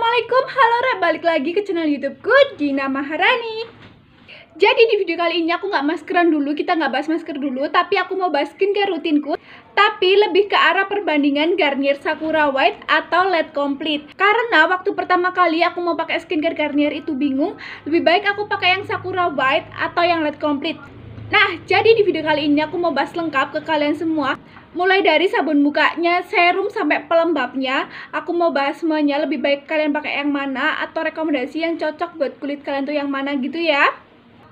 Assalamualaikum, halo Rek, balik lagi ke channel YouTubeku, Dina Maharani. Jadi di video kali ini aku nggak maskeran dulu, kita nggak bahas masker dulu, tapi aku mau bahas skincare rutinku. Tapi lebih ke arah perbandingan Garnier Sakura White atau Latte Complete. Karena waktu pertama kali aku mau pakai skincare Garnier itu bingung, lebih baik aku pakai yang Sakura White atau yang Latte Complete. Nah, jadi di video kali ini aku mau bahas lengkap ke kalian semua. Mulai dari sabun mukanya, serum, sampai pelembabnya. Aku mau bahas semuanya, lebih baik kalian pakai yang mana, atau rekomendasi yang cocok buat kulit kalian tuh yang mana gitu ya.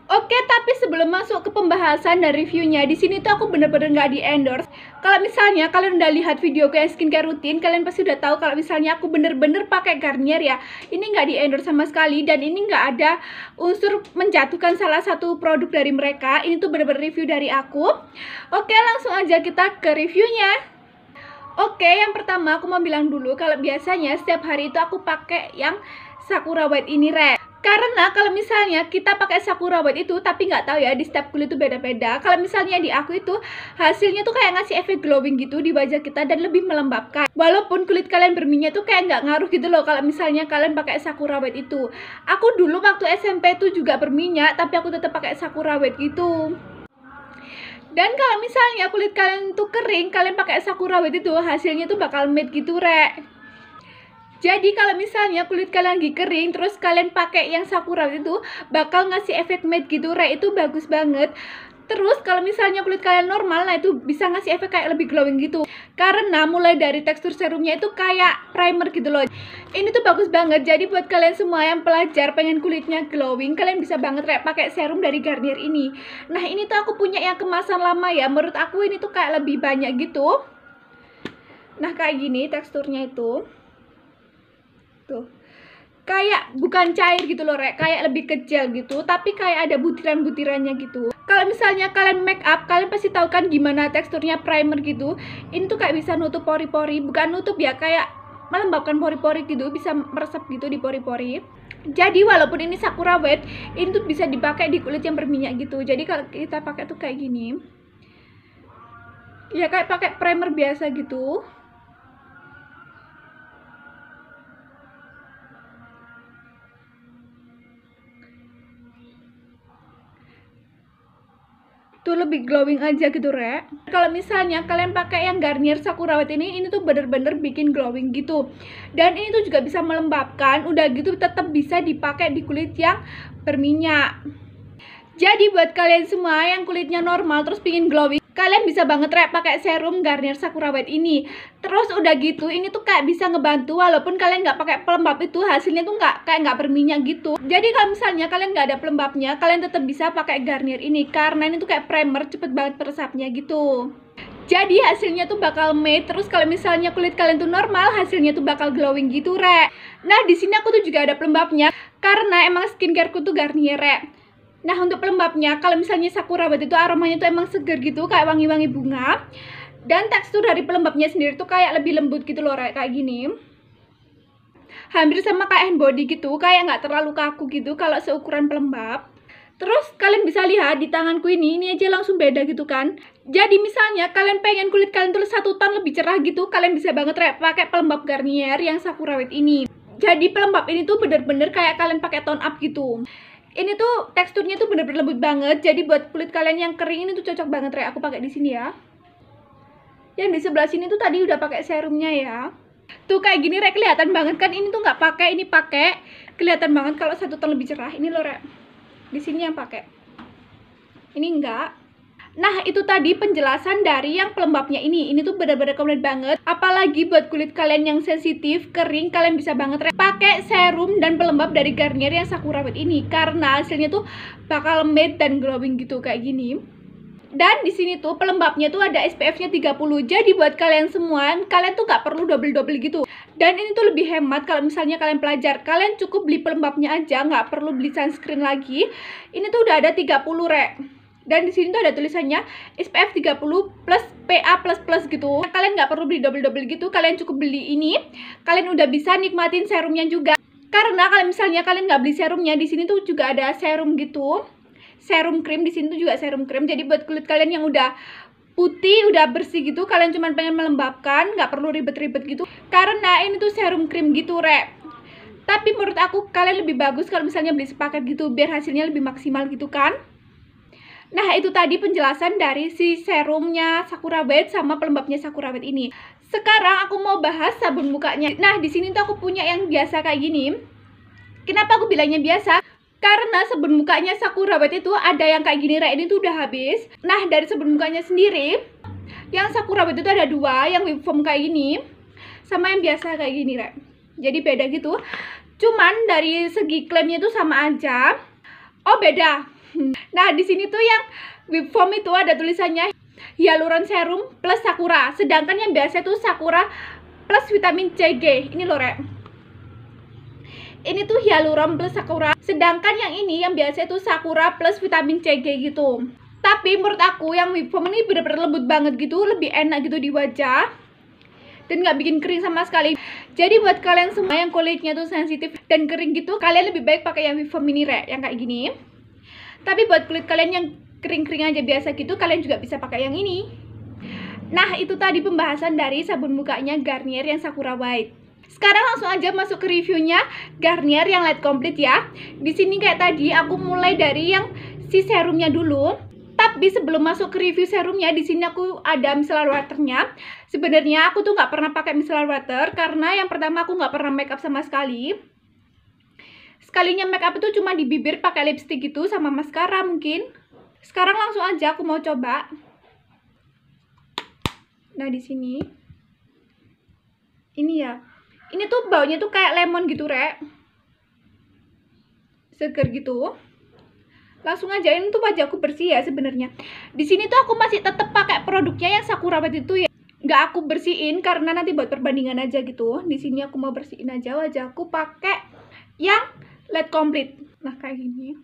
Oke, tapi sebelum masuk ke pembahasan dan reviewnya, di sini tuh aku bener-bener nggak di endorse. Kalau misalnya kalian udah lihat video kayak skincare rutin, kalian pasti udah tahu kalau misalnya aku bener-bener pakai Garnier ya. Ini nggak di endorse sama sekali, dan ini nggak ada unsur menjatuhkan salah satu produk dari mereka. Ini tuh bener-bener review dari aku. Oke, langsung aja kita ke reviewnya. Oke, yang pertama aku mau bilang dulu kalau biasanya setiap hari itu aku pakai yang Sakura White ini, Rek. Karena kalau misalnya kita pakai Sakura White itu, tapi nggak tahu ya, di setiap kulit itu beda-beda. Kalau misalnya di aku itu hasilnya tuh kayak ngasih efek glowing gitu di wajah kita dan lebih melembabkan. Walaupun kulit kalian berminyak tuh kayak nggak ngaruh gitu loh kalau misalnya kalian pakai Sakura White itu. Aku dulu waktu SMP tuh juga berminyak, tapi aku tetap pakai Sakura White gitu. Dan kalau misalnya kulit kalian tuh kering, kalian pakai Sakura White itu hasilnya tuh bakal matte gitu, Rek. Jadi kalau misalnya kulit kalian lagi kering, terus kalian pakai yang Sakura White itu bakal ngasih efek matte gitu, Rek. Itu bagus banget. Terus kalau misalnya kulit kalian normal, nah itu bisa ngasih efek kayak lebih glowing gitu. Karena mulai dari tekstur serumnya itu kayak primer gitu loh. Ini tuh bagus banget. Jadi buat kalian semua yang pelajar pengen kulitnya glowing, kalian bisa banget Rek pakai serum dari Garnier ini. Nah, ini tuh aku punya yang kemasan lama ya. Menurut aku ini tuh kayak lebih banyak gitu. Nah, kayak gini teksturnya itu. Tuh. Kayak bukan cair gitu loh, Rek. Kayak lebih kecil gitu, tapi kayak ada butiran-butirannya gitu. Kalau misalnya kalian make up, kalian pasti tahu kan gimana teksturnya primer gitu. Ini tuh kayak bisa nutup pori-pori, bukan nutup ya, kayak melembabkan pori-pori gitu, bisa meresap gitu di pori-pori. Jadi walaupun ini Sakura White, ini tuh bisa dipakai di kulit yang berminyak gitu. Jadi kalau kita pakai tuh kayak gini, ya kayak pakai primer biasa gitu. Tuh lebih glowing aja gitu, Rek. Kalau misalnya kalian pakai yang Garnier Sakura White ini tuh bener-bener bikin glowing gitu. Dan ini tuh juga bisa melembabkan, udah gitu tetap bisa dipakai di kulit yang berminyak. Jadi buat kalian semua yang kulitnya normal terus pingin glowing, kalian bisa banget Rek pakai serum Garnier Sakura White ini. Terus udah gitu, ini tuh kayak bisa ngebantu walaupun kalian nggak pakai pelembab itu, hasilnya tuh nggak berminyak gitu. Jadi kalau misalnya kalian nggak ada pelembabnya, kalian tetap bisa pakai Garnier ini karena ini tuh kayak primer, cepet banget meresapnya gitu. Jadi hasilnya tuh bakal matte. Terus kalau misalnya kulit kalian tuh normal, hasilnya tuh bakal glowing gitu, Rek. Nah, di sini aku tuh juga ada pelembabnya karena emang skincareku tuh Garnier, Rek. Nah, untuk pelembabnya, kalau misalnya Sakura White itu aromanya tuh emang seger gitu, kayak wangi-wangi bunga. Dan tekstur dari pelembabnya sendiri tuh kayak lebih lembut gitu loh, kayak gini. Hampir sama kayak hand body gitu, kayak nggak terlalu kaku gitu kalau seukuran pelembab. Terus kalian bisa lihat di tanganku ini aja langsung beda gitu kan. Jadi misalnya kalian pengen kulit kalian tuh 1 ton lebih cerah gitu, kalian bisa banget pakai pelembab Garnier yang Sakura White ini. Jadi pelembab ini tuh bener-bener kayak kalian pakai tone up gitu. Ini tuh teksturnya tuh bener-bener lembut banget. Jadi buat kulit kalian yang kering ini tuh cocok banget, Rek. Aku pakai di sini ya. Yang di sebelah sini tuh tadi udah pakai serumnya ya. Tuh kayak gini, Rek, kelihatan banget kan. Ini tuh nggak pakai, ini pakai. Kelihatan banget kalau 1 ton lebih cerah. Ini loh, Rek. Di sini yang pakai. Ini enggak. Nah, itu tadi penjelasan dari yang pelembabnya ini. Ini tuh benar-benar recommended banget. Apalagi buat kulit kalian yang sensitif, kering, kalian bisa banget pakai serum dan pelembab dari Garnier yang Sakura White ini. Karena hasilnya tuh bakal matte dan glowing gitu kayak gini. Dan di sini tuh pelembabnya tuh ada SPF-nya 30. Jadi buat kalian semua, kalian tuh gak perlu double-double gitu. Dan ini tuh lebih hemat kalau misalnya kalian pelajar. Kalian cukup beli pelembabnya aja, nggak perlu beli sunscreen lagi. Ini tuh udah ada 30, Rek. Dan di sini tuh ada tulisannya SPF 30 plus PA++ gitu. Kalian nggak perlu beli double-double gitu, kalian cukup beli ini. Kalian udah bisa nikmatin serumnya juga. Karena kalau misalnya kalian nggak beli serumnya, di sini tuh juga ada serum gitu. Serum krim, di sini tuh juga serum krim. Jadi buat kulit kalian yang udah putih, udah bersih gitu, kalian cuma pengen melembabkan, nggak perlu ribet-ribet gitu. Karena ini tuh serum krim gitu, Rek. Tapi menurut aku kalian lebih bagus kalau misalnya beli sepaket gitu, biar hasilnya lebih maksimal gitu kan. Nah, itu tadi penjelasan dari si serumnya Sakura White sama pelembabnya Sakura White ini. Sekarang aku mau bahas sabun mukanya. Nah, di sini tuh aku punya yang biasa kayak gini. Kenapa aku bilangnya biasa? Karena sabun mukanya Sakura White itu ada yang kayak gini, ini tuh udah habis. Nah, dari sabun mukanya sendiri, yang Sakura White itu ada dua, yang whip foam kayak gini, sama yang biasa kayak gini, Jadi beda gitu. Cuman dari segi klaimnya itu sama aja. Oh, beda. Nah, di sini tuh yang whip foam itu ada tulisannya Hyaluron Serum plus Sakura. Sedangkan yang biasa tuh Sakura plus vitamin CG. Ini loh, Ini tuh Hyaluron plus Sakura. Sedangkan yang ini yang biasa itu Sakura plus vitamin CG gitu. Tapi menurut aku yang whip foam ini bener-bener lembut banget gitu, lebih enak gitu di wajah. Dan nggak bikin kering sama sekali. Jadi buat kalian semua yang kulitnya tuh sensitif dan kering gitu, kalian lebih baik pakai yang whip foam ini, yang kayak gini. Tapi buat kulit kalian yang kering-kering aja biasa gitu, kalian juga bisa pakai yang ini. Nah, itu tadi pembahasan dari sabun mukanya Garnier yang Sakura White. Sekarang langsung aja masuk ke reviewnya Garnier yang light complete ya. Di sini kayak tadi aku mulai dari yang si serumnya dulu. Tapi sebelum masuk ke review serumnya, di sini aku ada micellar waternya. Sebenarnya aku tuh nggak pernah pakai micellar water karena yang pertama aku nggak pernah makeup sama sekali. Sekalinya makeup itu cuma di bibir pakai lipstick gitu sama maskara mungkin. Sekarang langsung aja aku mau coba. Nah, di sini. Ini ya. Ini tuh baunya tuh kayak lemon gitu, Seger gitu. Langsung aja, ini tuh wajahku bersih ya sebenarnya. Di sini tuh aku masih tetap pakai produknya yang Sakura White itu ya. Nggak aku bersihin karena nanti buat perbandingan aja gitu. Di sini aku mau bersihin aja wajahku pakai yang light complete. Nah, kayak gini.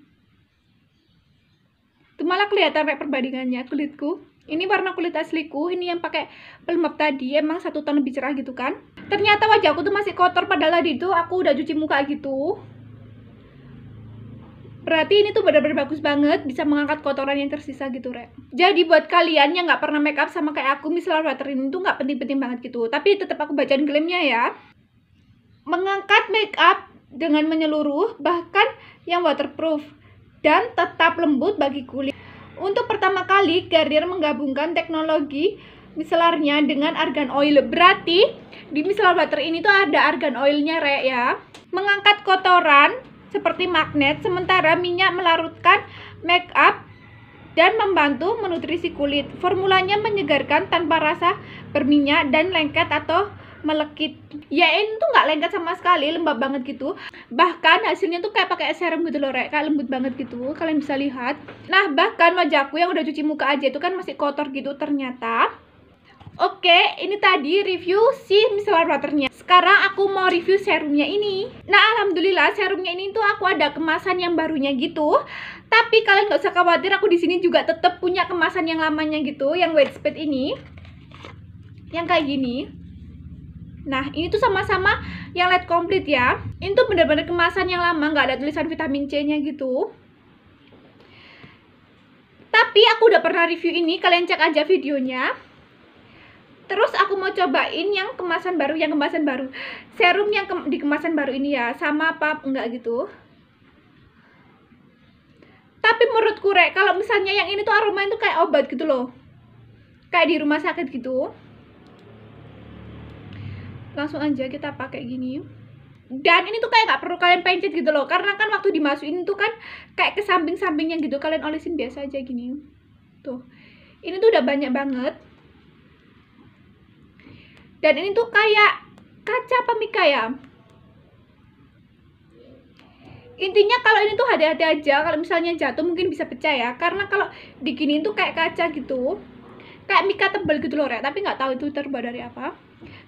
Itu malah kelihatan kayak perbandingannya kulitku. Ini warna kulit asliku, ini yang pakai pelembab tadi, emang 1 ton lebih cerah gitu kan. Ternyata wajahku tuh masih kotor, padahal tadi tuh aku udah cuci muka gitu. Berarti ini tuh benar-benar bagus banget, bisa mengangkat kotoran yang tersisa gitu, Jadi buat kalian yang nggak pernah makeup sama kayak aku, micellar water ini tuh nggak penting-penting banget gitu. Tapi tetap aku bacain klaimnya ya. Mengangkat makeup dengan menyeluruh, bahkan yang waterproof, dan tetap lembut bagi kulit. Untuk pertama kali, Garnier menggabungkan teknologi micellarnya dengan argan oil. Berarti di micellar water ini tuh ada argan oilnya, ya. Mengangkat kotoran seperti magnet, sementara minyak melarutkan makeup dan membantu menutrisi kulit. Formulanya menyegarkan tanpa rasa berminyak dan lengket atau melekit. Ya, ini tuh nggak lengket sama sekali, lembab banget gitu. Bahkan hasilnya tuh kayak pakai serum gitu loh, kayak lembut banget gitu. Kalian bisa lihat. Nah, bahkan wajahku yang udah cuci muka aja itu kan masih kotor gitu ternyata. Oke, ini tadi review si micellar waternya. Sekarang aku mau review serumnya ini. Nah, alhamdulillah serumnya ini tuh aku ada kemasan yang barunya gitu. Tapi kalian nggak usah khawatir, aku di sini juga tetap punya kemasan yang lamanya gitu, yang white spade ini. Yang kayak gini. Nah, ini tuh sama-sama yang light complete ya. Ini tuh bener-bener kemasan yang lama, nggak ada tulisan vitamin C-nya gitu. Tapi aku udah pernah review ini, kalian cek aja videonya. Terus aku mau cobain yang kemasan baru, serum yang di kemasan baru ini ya, sama apa enggak gitu. Tapi menurutku, kalau misalnya yang ini tuh aromanya tuh kayak obat gitu loh. Kayak di rumah sakit gitu. Langsung aja kita pakai gini. Dan ini tuh kayak nggak perlu kalian pencet gitu loh, karena kan waktu dimasukin tuh kan kayak ke samping-sampingnya gitu, kalian olesin biasa aja gini. Tuh, ini tuh udah banyak banget. Dan ini tuh kayak kaca pemika ya. Intinya kalau ini tuh hati-hati aja, kalau misalnya jatuh mungkin bisa pecah ya, karena kalau diginiin tuh kayak kaca gitu, kayak mika tebal gitu loh, tapi nggak tahu itu terbuat dari apa.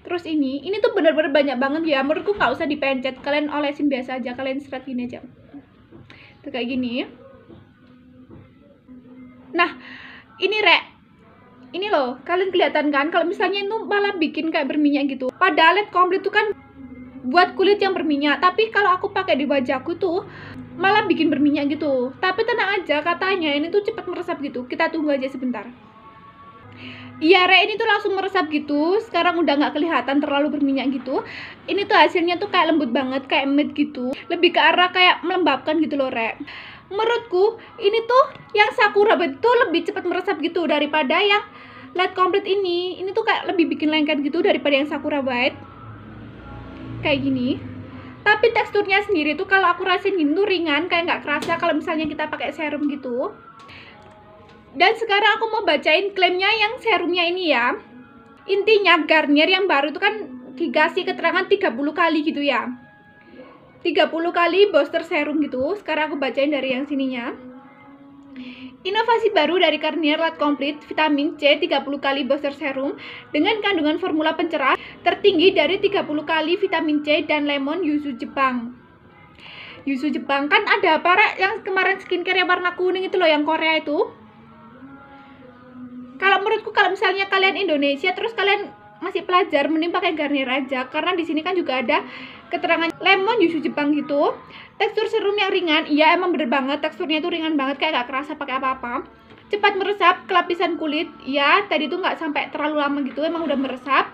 Terus ini tuh bener-bener banyak banget ya, menurutku nggak usah dipencet, kalian olesin biasa aja, kalian seret gini aja. Tuh kayak gini. Nah, ini ini loh, kalian kelihatan kan kalau misalnya itu malah bikin kayak berminyak gitu. Padahal light complete tuh kan buat kulit yang berminyak, tapi kalau aku pakai di wajahku tuh malah bikin berminyak gitu. Tapi tenang aja, katanya ini tuh cepat meresap gitu. Kita tunggu aja sebentar. Iya Re, ini tuh langsung meresap gitu. Sekarang udah nggak kelihatan terlalu berminyak gitu. Ini tuh hasilnya tuh kayak lembut banget, kayak matte gitu. Lebih ke arah kayak melembabkan gitu loh Re. Menurutku ini tuh yang Sakura White tuh lebih cepat meresap gitu daripada yang Light Complete ini. Ini tuh kayak lebih bikin lengket gitu daripada yang Sakura White. Kayak gini. Tapi teksturnya sendiri tuh kalau aku rasain gini tuh ringan, kayak nggak kerasa kalau misalnya kita pakai serum gitu. Dan sekarang aku mau bacain klaimnya yang serumnya ini ya. Intinya Garnier yang baru itu kan dikasih keterangan 30 kali gitu ya. 30 kali booster serum gitu. Sekarang aku bacain dari yang sininya. Inovasi baru dari Garnier Light Complete Vitamin C 30 kali booster serum dengan kandungan formula pencerah tertinggi dari 30 kali vitamin C dan lemon yuzu Jepang. Yuzu Jepang kan ada apa Rek? Yang kemarin skincare yang warna kuning itu loh, yang Korea itu. Kalau menurutku kalau misalnya kalian Indonesia terus kalian masih pelajar, mending pakai Garnier aja karena di sini kan juga ada keterangan lemon yuzu Jepang gitu. Tekstur serum yang ringan, iya emang bener banget teksturnya itu ringan banget, kayak gak kerasa pakai apa-apa. Cepat meresap ke lapisan kulit, ya tadi tuh nggak sampai terlalu lama gitu, emang udah meresap.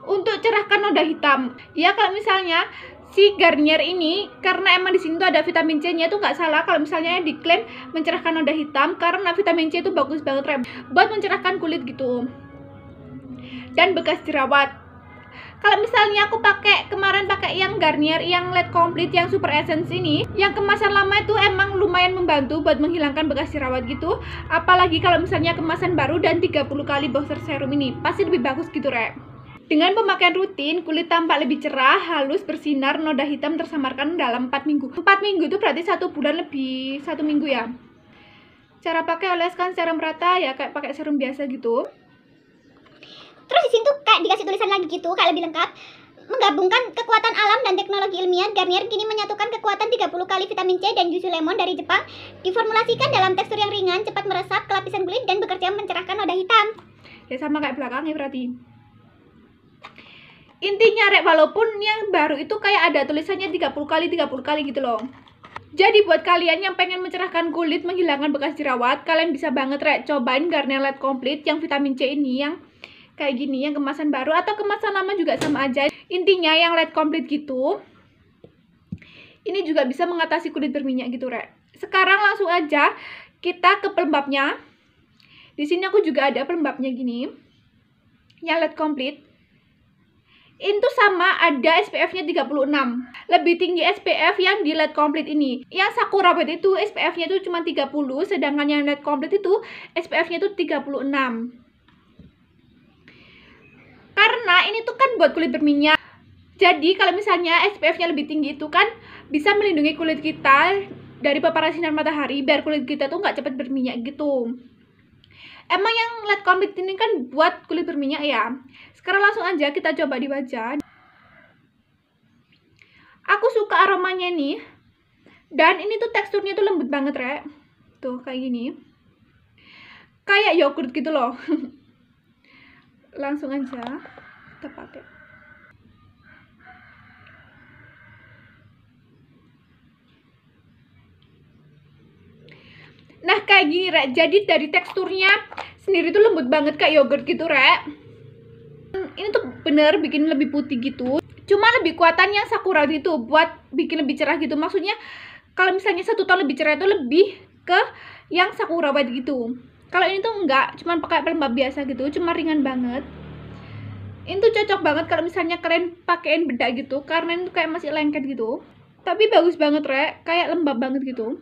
Untuk cerahkan noda hitam, ya kalau misalnya si Garnier ini karena emang di sini tuh ada vitamin C-nya tuh nggak salah kalau misalnya diklaim mencerahkan noda hitam karena vitamin C itu bagus banget Rem buat mencerahkan kulit gitu. Dan bekas jerawat. Kalau misalnya aku kemarin pakai yang Garnier yang Light Complete yang Super Essence ini, yang kemasan lama itu emang lumayan membantu buat menghilangkan bekas jerawat gitu. Apalagi kalau misalnya kemasan baru dan 30 kali booster serum ini, pasti lebih bagus gitu Rem. Dengan pemakaian rutin, kulit tampak lebih cerah, halus, bersinar, noda hitam tersamarkan dalam 4 minggu. 4 minggu itu berarti 1 bulan lebih 1 minggu ya. Cara pakai oleskan secara merata ya kayak pakai serum biasa gitu. Terus di sini tuh kayak dikasih tulisan lagi gitu, kayak lebih lengkap. Menggabungkan kekuatan alam dan teknologi ilmiah, Garnier kini menyatukan kekuatan 30 kali vitamin C dan yuzu lemon dari Jepang, diformulasikan dalam tekstur yang ringan, cepat meresap ke lapisan kulit dan bekerja mencerahkan noda hitam. Ya sama kayak belakangnya berarti. Intinya Rek, walaupun yang baru itu kayak ada tulisannya 30 kali gitu loh. Jadi buat kalian yang pengen mencerahkan kulit, menghilangkan bekas jerawat, kalian bisa banget Rek cobain Garnier Light Complete yang vitamin C ini, yang kayak gini, yang kemasan baru atau kemasan lama juga sama aja. Intinya yang Light Complete gitu. Ini juga bisa mengatasi kulit berminyak gitu Rek. Sekarang langsung aja kita ke pelembabnya. Di sini aku juga ada pelembabnya gini. Yang Light Complete. Ini tuh sama, ada SPF-nya 36. Lebih tinggi SPF yang di Light Complete ini. Yang Sakura White itu SPF-nya itu cuma 30, sedangkan yang Light Complete itu SPF-nya itu 36. Karena ini tuh kan buat kulit berminyak. Jadi kalau misalnya SPF-nya lebih tinggi itu kan bisa melindungi kulit kita dari paparan sinar matahari biar kulit kita tuh nggak cepat berminyak gitu. Emang yang Light Complete ini kan buat kulit berminyak ya. Sekarang langsung aja kita coba di wajah. Aku suka aromanya nih. Dan ini tuh teksturnya tuh lembut banget Rek. Tuh kayak gini. Kayak yogurt gitu loh. Langsung aja kita pakai. Nah kayak gini Rek. Jadi dari teksturnya sendiri tuh lembut banget kayak yogurt gitu Rek. Ini tuh bener bikin lebih putih gitu. Cuma lebih kuatan yang Sakura itu buat bikin lebih cerah gitu. Maksudnya kalau misalnya 1 ton lebih cerah itu lebih ke yang Sakura White gitu. Kalau ini tuh enggak, cuma pakai pelembab biasa gitu, cuma ringan banget. Ini tuh cocok banget kalau misalnya kalian pakein bedak gitu, karena ini tuh kayak masih lengket gitu. Tapi bagus banget Rek, kayak lembab banget gitu.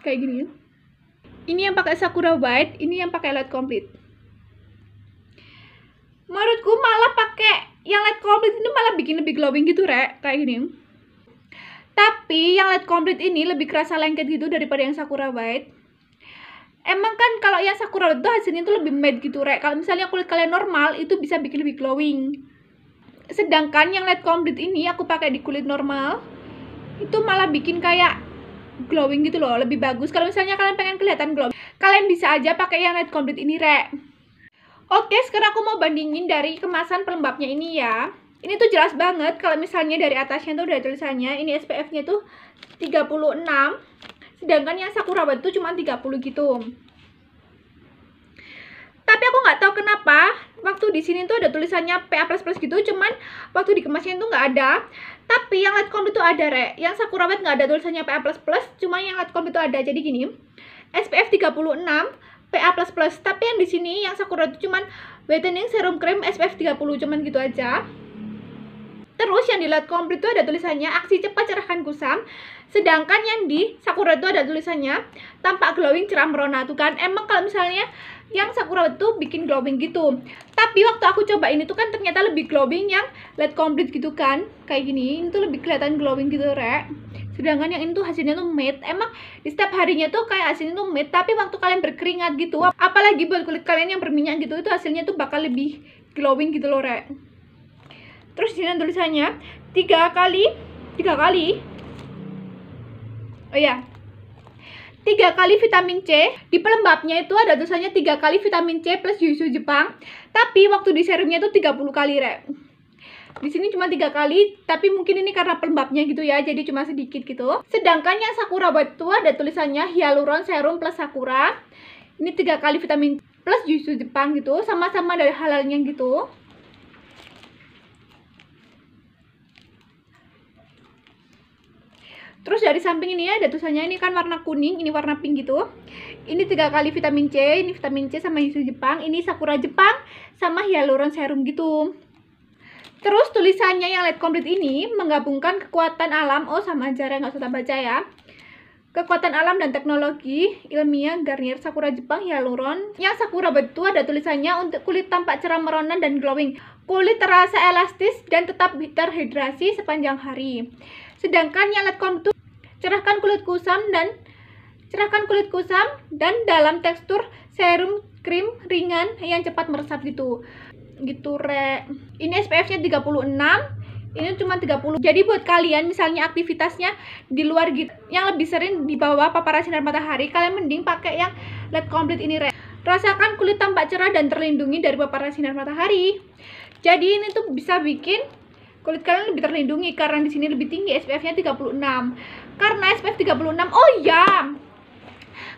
Kayak gini. Ini yang pakai Sakura White, ini yang pakai Light Complete. Menurutku malah pakai yang Light Complete ini malah bikin lebih glowing gitu Rek, kayak gini. Tapi yang Light Complete ini lebih kerasa lengket gitu daripada yang Sakura White. Emang kan kalau yang Sakura White itu hasilnya tuh lebih matte gitu Rek. Kalau misalnya kulit kalian normal itu bisa bikin lebih glowing. Sedangkan yang Light Complete ini aku pakai di kulit normal, itu malah bikin kayak glowing gitu loh, lebih bagus. Kalau misalnya kalian pengen kelihatan glow, kalian bisa aja pakai yang Light Complete ini Rek. Oke, sekarang aku mau bandingin dari kemasan pelembabnya ini ya. Ini tuh jelas banget kalau misalnya dari atasnya tuh udah tulisannya ini SPF-nya tuh 36. Sedangkan yang Sakura White tuh cuma 30 gitu. Tapi aku nggak tahu kenapa waktu di sini tuh ada tulisannya PA++ gitu, cuman waktu dikemasnya itu nggak ada. Tapi yang Light Complete itu ada, Rek. Yang Sakura White nggak ada tulisannya PA++, cuma yang Light Complete itu ada. Jadi gini, SPF 36 PA++, tapi yang di sini yang Sakura itu cuman whitening serum cream SPF 30, cuman gitu aja. Terus yang di Light Complete itu ada tulisannya aksi cepat cerahkan kusam. Sedangkan yang di Sakura itu ada tulisannya tampak glowing cerah merona. Tuh kan, emang kalau misalnya yang Sakura itu bikin glowing gitu. Tapi waktu aku coba ini tuh kan ternyata lebih glowing yang Light Complete gitu kan. Kayak gini, ini tuh lebih kelihatan glowing gitu, Rek. Sedangkan yang ini tuh hasilnya tuh matte. Emang di setiap harinya tuh kayak hasilnya tuh matte, tapi waktu kalian berkeringat gitu, apalagi buat kulit kalian yang berminyak gitu, itu hasilnya tuh bakal lebih glowing gitu loh, Rek. Terus di sini tulisannya 3 kali. Oh ya, 3 kali vitamin C. Di pelembabnya itu ada tulisannya 3 kali vitamin C plus yuzu Jepang. Tapi waktu di serumnya itu 30 kali, Rek. Di sini cuma 3 kali, tapi mungkin ini karena pelembabnya gitu ya, jadi cuma sedikit gitu. Sedangkan yang Sakura White itu ada tulisannya Hyaluron Serum plus Sakura. Ini 3 kali vitamin plus yuzu Jepang gitu, sama-sama dari halalnya gitu. Terus dari samping ini ada tulisannya, ini kan warna kuning, ini warna pink gitu. Ini 3 kali vitamin C, ini vitamin C sama yuzu Jepang, ini Sakura Jepang sama Hyaluron Serum gitu. Terus tulisannya yang Light Complete ini menggabungkan kekuatan alam, oh sama aja ya, nggak usah baca ya. Kekuatan alam dan teknologi ilmiah Garnier Sakura Jepang Hyaluron. Yang Sakura itu ada tulisannya untuk kulit tampak cerah merona dan glowing. Kulit terasa elastis dan tetap terhidrasi sepanjang hari. Sedangkan yang Light Complete itu cerahkan kulit kusam dan dalam tekstur serum krim ringan yang cepat meresap gitu. Gitu, Rek. Ini SPF-nya 36. Ini cuma 30. Jadi buat kalian misalnya aktivitasnya di luar gitu, yang lebih sering di bawah paparan sinar matahari, kalian mending pakai yang Light Complete ini, Rek. Rasakan kulit tampak cerah dan terlindungi dari paparan sinar matahari. Jadi ini tuh bisa bikin kulit kalian lebih terlindungi karena di sini lebih tinggi SPF-nya 36. Karena SPF 36, oh ya,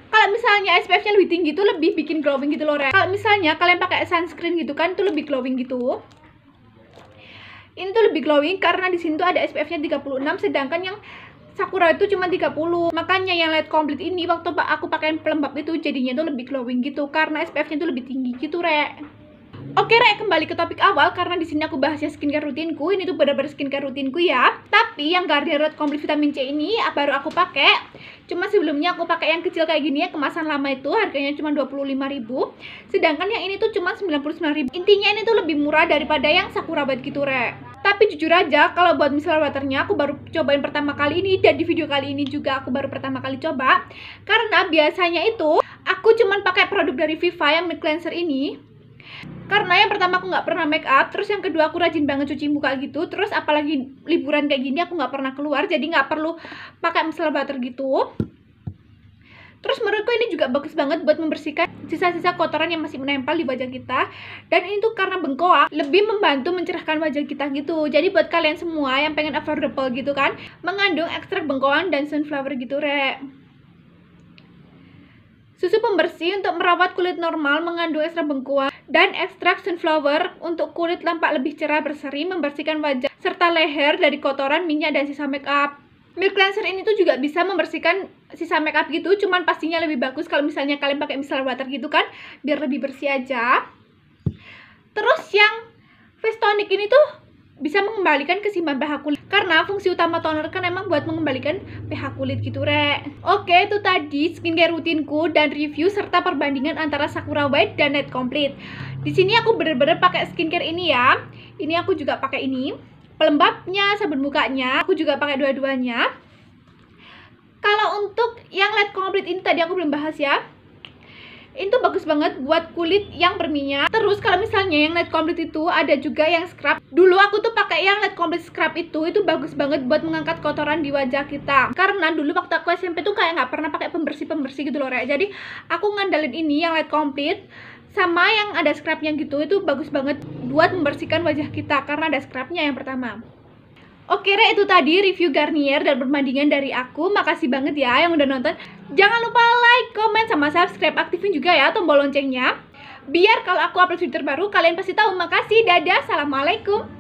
kalau misalnya SPF-nya lebih tinggi itu lebih bikin glowing gitu loh, Rek. Kalau misalnya kalian pakai sunscreen gitu kan, itu lebih glowing gitu. Ini tuh lebih glowing karena di sini tuh ada SPF-nya 36, sedangkan yang Sakura itu cuma 30. Makanya yang Light Complete ini waktu aku pakai pelembab itu jadinya tuh lebih glowing gitu karena SPF-nya tuh lebih tinggi gitu, Rek. Oke, Rek, kembali ke topik awal karena di sini aku bahasnya skincare rutinku. Ini tuh benar-benar skincare rutinku ya. Tapi yang Garnier Light Complete Vitamin C ini baru aku pakai. Cuma sebelumnya aku pakai yang kecil kayak gini ya, kemasan lama itu harganya cuma 25.000. Sedangkan yang ini tuh cuma 99.000. Intinya ini tuh lebih murah daripada yang Sakura White gitu, Rek. Tapi jujur aja, kalau buat micellar waternya aku baru cobain pertama kali ini, dan di video kali ini juga aku baru pertama kali coba. Karena biasanya itu aku cuman pakai produk dari Viva yang mid cleanser ini. Karena yang pertama aku nggak pernah make up, terus yang kedua aku rajin banget cuci muka gitu, terus apalagi liburan kayak gini aku nggak pernah keluar, jadi nggak perlu pakai micellar water gitu. Terus menurutku ini juga bagus banget buat membersihkan sisa-sisa kotoran yang masih menempel di wajah kita. Dan ini tuh karena bengkoang, lebih membantu mencerahkan wajah kita gitu. Jadi buat kalian semua yang pengen affordable gitu kan, mengandung ekstrak bengkoang dan sunflower gitu, Rek. Susu pembersih untuk merawat kulit normal mengandung ekstrak bengkoang dan ekstrak sunflower untuk kulit tampak lebih cerah berseri, membersihkan wajah serta leher dari kotoran, minyak, dan sisa make up. Milk cleanser ini tuh juga bisa membersihkan sisa make up gitu, cuman pastinya lebih bagus kalau misalnya kalian pakai micellar water gitu kan, biar lebih bersih aja. Terus yang face tonic ini tuh bisa mengembalikan keseimbangan pH kulit, karena fungsi utama toner kan emang buat mengembalikan pH kulit gitu, Rek. Oke, itu tadi skincare rutinku dan review serta perbandingan antara Sakura White dan Light Complete. Di sini aku bener-bener pakai skincare ini ya. Ini aku juga pakai ini. Pelembabnya, sabun mukanya, aku juga pakai dua-duanya. Kalau untuk yang Light Complete ini tadi aku belum bahas ya. Itu bagus banget buat kulit yang berminyak. Terus kalau misalnya yang Light Complete itu ada juga yang scrub. Dulu aku tuh pakai yang Light Complete scrub itu bagus banget buat mengangkat kotoran di wajah kita. Karena dulu waktu aku SMP tuh kayak nggak pernah pakai pembersih-pembersih gitu loh, Rek. Jadi aku ngandalin ini yang Light Complete sama yang ada scrubnya gitu. Itu bagus banget buat membersihkan wajah kita karena ada scrubnya yang pertama. Oke, Rek, itu tadi review Garnier dan perbandingan dari aku. Makasih banget ya yang udah nonton. Jangan lupa like, comment, sama subscribe. Aktifin juga ya tombol loncengnya biar kalau aku upload video terbaru kalian pasti tahu. Makasih, dadah, assalamualaikum.